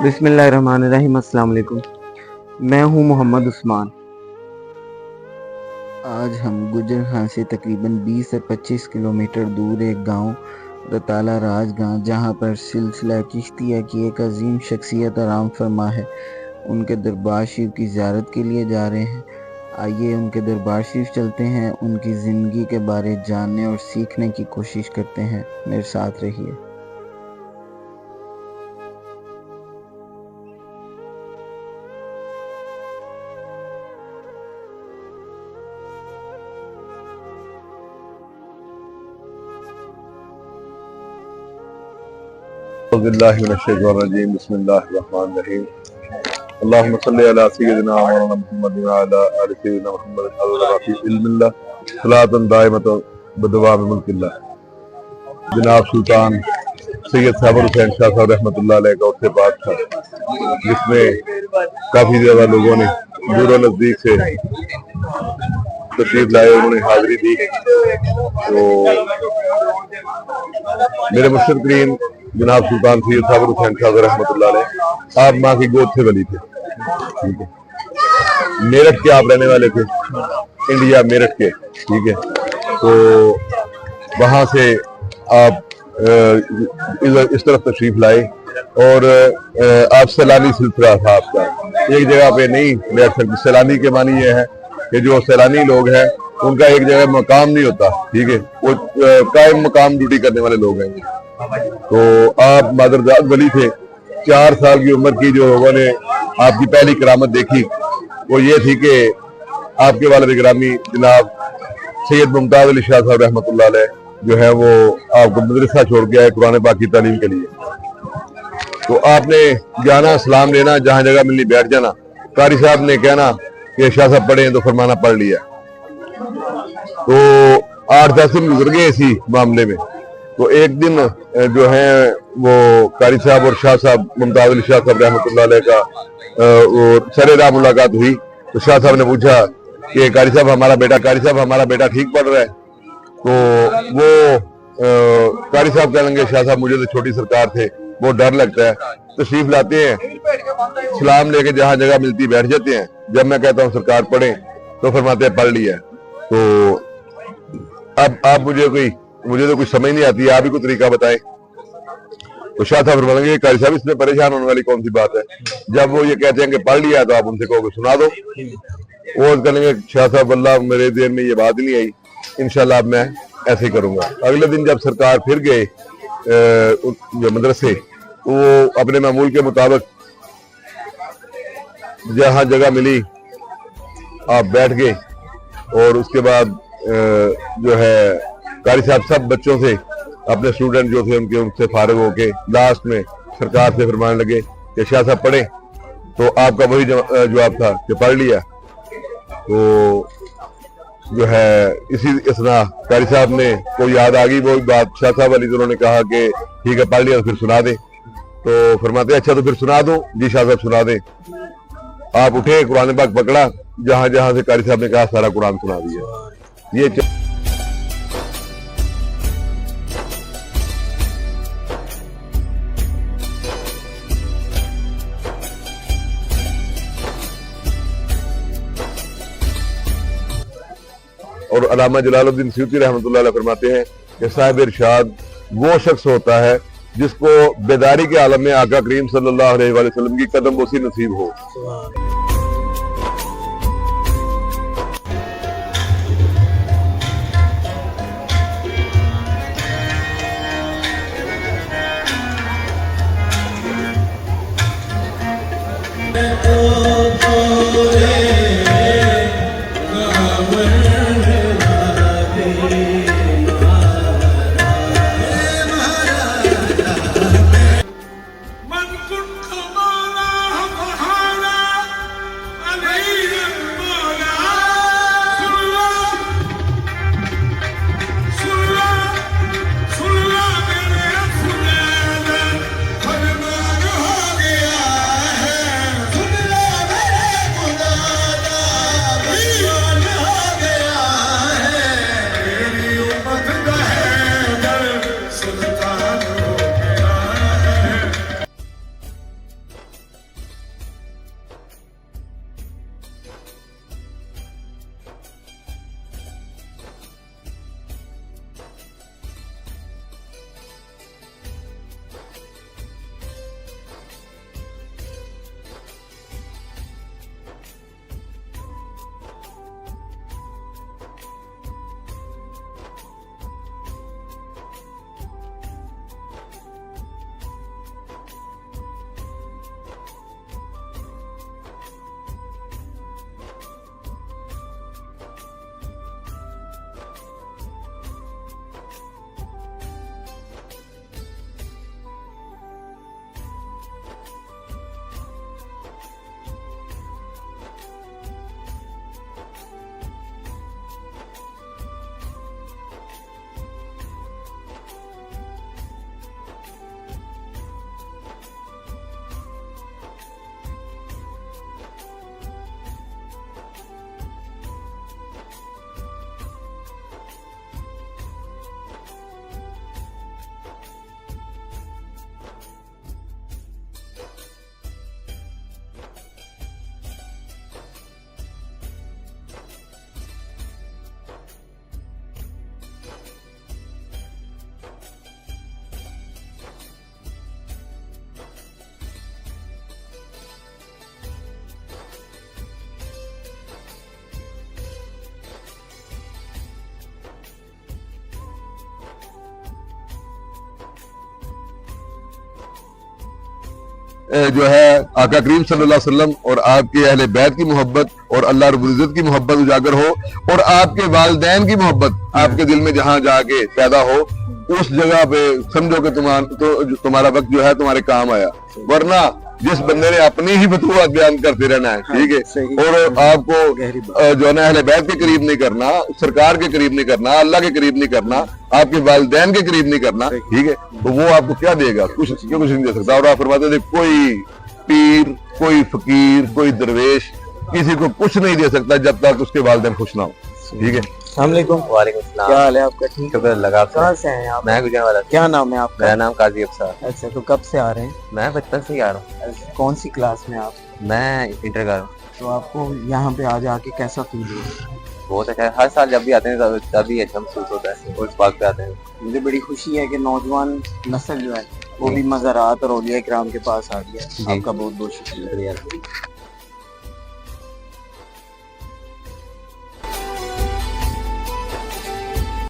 بسم اللہ الرحمن الرحیم۔ السلام علیکم، میں ہوں محمد عثمان۔ آج ہم گجر خان سے تقریباً 20 سے 25 کلومیٹر دور ایک گاؤں رتالہ راج گاں، جہاں پر سلسلہ چشتیہ کی ایک عظیم شخصیت آرام فرما ہے، ان کے دربار شریف کی زیارت کے لیے جا رہے ہیں۔ آئیے ان کے دربار شریف چلتے ہیں، ان کی زندگی کے بارے جاننے اور سیکھنے کی کوشش کرتے ہیں۔ میرے ساتھ رہیے۔ اعوذ باللہ من الشیطان الرجیم، بسم اللہ الرحمن الرحیم۔ اللہم صلی علی سیدنا مولانا محمد وعلی آل سیدنا محمد علی فی علم اللہ صلاۃ دائمۃ بدوام ملک اللہ۔ جناب سلطان سید صابر حسین شاہ صاحب رحمۃ اللہ علیہ کا اس سے بات تھا، جس میں کافی زیادہ لوگوں نے دور و نزدیک سے تشریف لائے، انہوں نے حاضری دی۔ تو میرے مرشد کریم جناب سلطان سید صابر حسین شاہ رحمۃ اللہ علیہ آپ ماں کی گود سے ولی تھے، ٹھیک ہے۔ میرٹھ کے آپ رہنے والے تھے، انڈیا میرٹھ کے، ٹھیک ہے۔ تو وہاں سے آپ اس طرف تشریف لائے اور آپ سیلانی سلسلہ تھا آپ کا، ایک جگہ پہ نہیں بیٹھ سکتے۔ سیلانی کے معنی یہ ہے کہ جو سیلانی لوگ ہیں ان کا ایک جگہ مقام نہیں ہوتا، ٹھیک ہے، وہ قائم مقام ڈیوٹی کرنے والے لوگ ہیں۔ تو آپ مادرزاد ولی تھے۔ 4 سال کی عمر کی جو لوگوں نے آپ کی پہلی کرامت دیکھی وہ یہ تھی کہ آپ کے والد گرامی جناب سید ممتاز علی شاہ صاحب رحمۃ اللہ علیہ جو ہے وہ آپ کو مدرسہ چھوڑ کے آئے قرآن پاک کی تعلیم کے لیے۔ تو آپ نے جانا، سلام لینا، جہاں جگہ ملنی بیٹھ جانا، قاری صاحب نے کہنا کہ شاہ صاحب پڑھیں تو فرمانا پڑھ لیا۔ تو 8-10 دن گزر گئے اسی معاملے میں۔ تو ایک دن جو ہے وہ قاری صاحب اور شاہ صاحب ممتاز علی شاہ صاحب رحمۃ اللہ علیہ کا سر راہ ملاقات ہوئی۔ تو شاہ صاحب نے پوچھا کہ قاری صاحب ہمارا بیٹا ٹھیک پڑھ رہا ہے؟ تو وہ قاری صاحب کہنے لگے شاہ صاحب مجھے تو چھوٹی سرکار تھے، بہت ڈر لگتا ہے۔ تشریف لاتے ہیں، سلام لے کے جہاں جگہ ملتی بیٹھ جاتے ہیں، جب میں کہتا ہوں سرکار پڑھیں تو فرماتے ہیں پڑھ لیا۔ تو اب آپ مجھے تو کچھ سمجھ نہیں آتی، آپ ہی کو طریقہ بتائیں۔ تو شاہ صاحب فرمائیں گے قاری صاحب اس میں پریشان ہونے والی کون سی بات ہے، جب وہ یہ کہتے ہیں کہ پڑھ لیا تو آپ ان سے کہو کہ سنا دو۔ وہ کہیں گے شاہ صاحب واللہ میرے ذہن میں یہ بات نہیں آئی، انشاءاللہ اب میں ایسے ہی کروں گا۔ اگلے دن جب سرکار پھر گئے جو مدرسے، وہ اپنے معمول کے مطابق جہاں جگہ ملی آپ بیٹھ گئے، اور اس کے بعد جو ہے قاری صاحب سب بچوں سے اپنے اسٹوڈنٹ جو تھے ان سے فارغ ہو کے لاسٹ میں سرکار سے فرمانے لگے کہ شاہ صاحب پڑھیں۔ تو آپ کا وہی جواب تھا کہ پڑھ لیا۔ تو جو ہے اسی اثناء قاری صاحب نے کو یاد آ گئی وہ بات شاہ صاحب والی، انہوں نے کہا کہ ٹھیک ہے پڑھ لیا تو پھر سنا دیں۔ تو فرماتے اچھا تو پھر سنا دو۔ جی شاہ صاحب سنا دیں۔ آپ اٹھے، قرآن پاک پکڑا، جہاں جہاں سے قاری صاحب نے کہا سارا قرآن سنا دیا۔ یہ اور علامہ جلال الدین سیوطی رحمۃ اللہ علیہ فرماتے ہیں کہ صاحب ارشاد وہ شخص ہوتا ہے جس کو بیداری کے عالم میں آقا کریم صلی اللہ علیہ وآلہ وسلم کی قدم بوسی نصیب ہو۔ جو ہے آقا کریم صلی اللہ علیہ وسلم اور آپ کے اہل بیت کی محبت اور اللہ رب العزت کی محبت اجاگر ہو، اور آپ کے والدین کی محبت آپ کے دل میں جہاں جا کے پیدا ہو، اس جگہ پہ سمجھو کہ تمہارا وقت جو ہے تمہارے کام آیا. ورنہ جس بندے نے اپنی ہی فتوحات بیان کرتے رہنا ہے، ٹھیک ہے، اور آپ کو جو ہے نا اہل بیت کے قریب نہیں کرنا، سرکار کے قریب نہیں کرنا، اللہ کے قریب نہیں کرنا، آپ کے والدین کے قریب نہیں کرنا، ٹھیک ہے، تو وہ آپ کو کیا دے گا؟ کچھ نہیں دے سکتا. اور آپ فرماتے تھے کوئی پیر، کوئی فقیر، کوئی درویش کسی کو کچھ نہیں دے سکتا جب تک اس کے والدین خوش نہ ہو. ٹھیک ہے. السلام علیکم. وعلیکم السلام. کیا حال ہے آپ کا؟ ٹھیک. شکر اللہ کا. کہاں سے ہیں آپ؟ میں گجرانوالہ. کیا نام ہے آپ کا؟ میرا نام قاضی افسر. اچھا، تو کب سے آ رہے ہیں؟ میں بچپن سے ہی آ رہا ہوں. کون سی کلاس میں آپ؟ میں انٹر کر رہا ہوں. تو آپ کو یہاں پہ آ جا کے کیسا فیل ہوا؟ بہت اچھا ہے. ہر سال جب بھی آتے ہیں تبھی اچھا محسوس ہوتا ہے. اور اس بات پہ آتے ہیں مجھے بڑی خوشی ہے کہ نوجوان نسل جو ہے وہ بھی مزارات اور اولیاء کرام کے پاس آ گیا. آپ کا بہت بہت شکریہ.